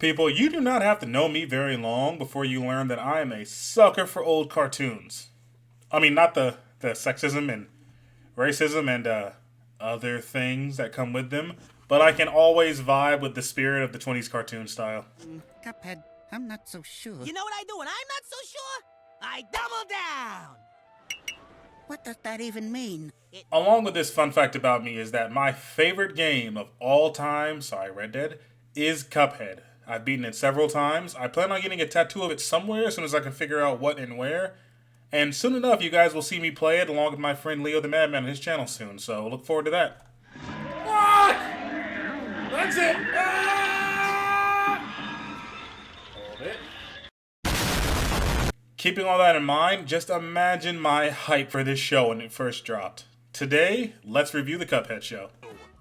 People, you do not have to know me very long before you learn that I am a sucker for old cartoons. I mean, not the sexism and racism and other things that come with them, but I can always vibe with the spirit of the 20s cartoon style. Cuphead, I'm not so sure. You know what I do when I'm not so sure? I double down! What does that even mean? Along with this fun fact about me is that my favorite game of all time, sorry, Red Dead, is Cuphead. I've beaten it several times. I plan on getting a tattoo of it somewhere as soon as I can figure out what and where. And soon enough, you guys will see me play it along with my friend Leo the Madman on his channel soon, so look forward to that. Ah! That's it! Ah! Hold it. Keeping all that in mind, just imagine my hype for this show when it first dropped. Today, let's review the Cuphead show.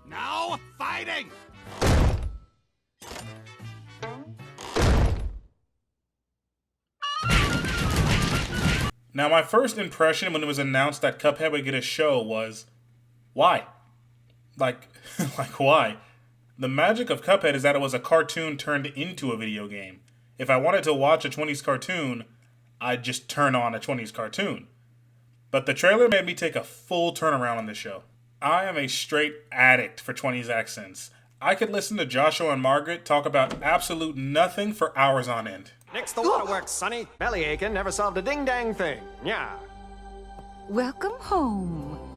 Now, fighting! Now, my first impression when it was announced that Cuphead would get a show was, why? Like why? The magic of Cuphead is that it was a cartoon turned into a video game. If I wanted to watch a 20s cartoon, I'd just turn on a 20s cartoon. But the trailer made me take a full turnaround on this show. I am a straight addict for 20s accents. I could listen to Joshua and Margaret talk about absolute nothing for hours on end. Nix the waterworks, Sonny. Belly aching, never solved a ding-dang thing. Yeah. Welcome home.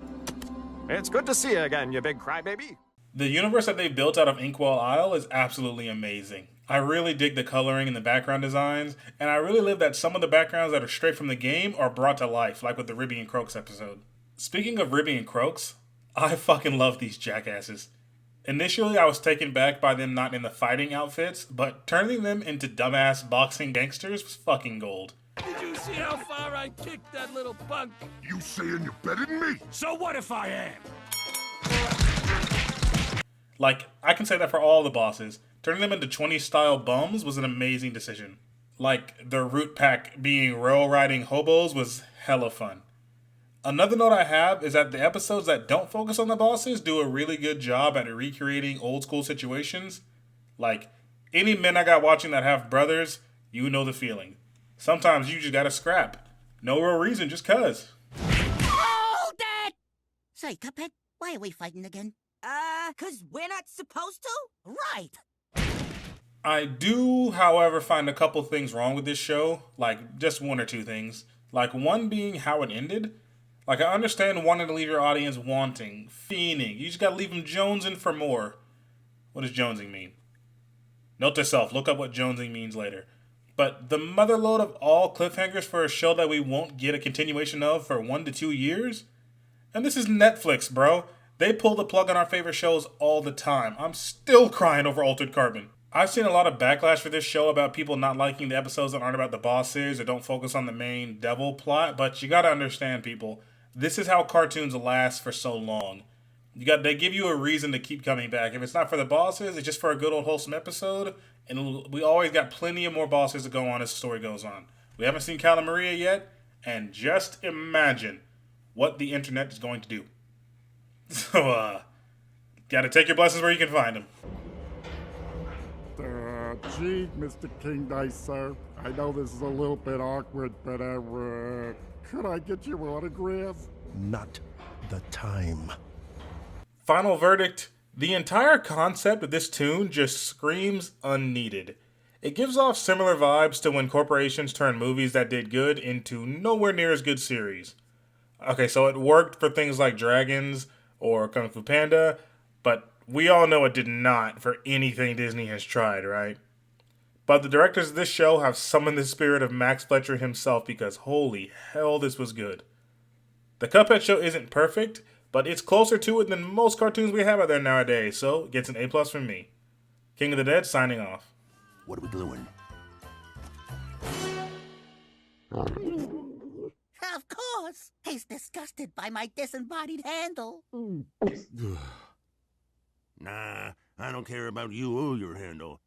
It's good to see you again, you big crybaby. The universe that they built out of Inkwell Isle is absolutely amazing. I really dig the coloring and the background designs, and I really live that some of the backgrounds that are straight from the game are brought to life, like with the Ribby and Croaks episode. Speaking of Ribby and Croaks, I fucking love these jackasses. Initially, I was taken back by them not in the fighting outfits, but turning them into dumbass boxing gangsters was fucking gold. Did you see how far I kicked that little punk? You saying you're better than me? So what if I am? Like, I can say that for all the bosses. Turning them into 20 style bums was an amazing decision. Like, the root pack being rail riding hobos was hella fun. Another note I have is that the episodes that don't focus on the bosses do a really good job at recreating old school situations. Like, any men I got watching that have brothers, you know the feeling. Sometimes you just gotta scrap. No real reason, just cuz. Hold that! Say, Cuphead, why are we fighting again? 'Cause we're not supposed to? Right! I do, however, find a couple things wrong with this show. Like, just one or two things. Like, one being how it ended. Like, I understand wanting to leave your audience wanting, fiending. You just gotta leave them jonesing for more. What does jonesing mean? Note to self, look up what jonesing means later. But the motherload of all cliffhangers for a show that we won't get a continuation of for 1 to 2 years? And this is Netflix, bro. They pull the plug on our favorite shows all the time. I'm still crying over Altered Carbon. I've seen a lot of backlash for this show about people not liking the episodes that aren't about the bosses or don't focus on the main devil plot, but you gotta understand, people. This is how cartoons last for so long. They give you a reason to keep coming back. If it's not for the bosses, it's just for a good old wholesome episode, and we always got plenty of more bosses to go on as the story goes on. We haven't seen Cal and Maria yet, and just imagine what the internet is going to do. So, gotta take your blessings where you can find them. Gee, Mr. King Dice, sir. I know this is a little bit awkward, but could I get your autograph? Not the time. Final verdict, the entire concept of this tune just screams unneeded. It gives off similar vibes to when corporations turn movies that did good into nowhere near as good series. Okay, so it worked for things like Dragons or Kung Fu Panda, but we all know it did not for anything Disney has tried, right? But the directors of this show have summoned the spirit of Max Fletcher himself because holy hell, this was good. The Cuphead show isn't perfect, but it's closer to it than most cartoons we have out there nowadays, so it gets an A+ from me. King of the Dead signing off. What are we gluing? Of course! He's disgusted by my disembodied handle. Nah, I don't care about you or your handle.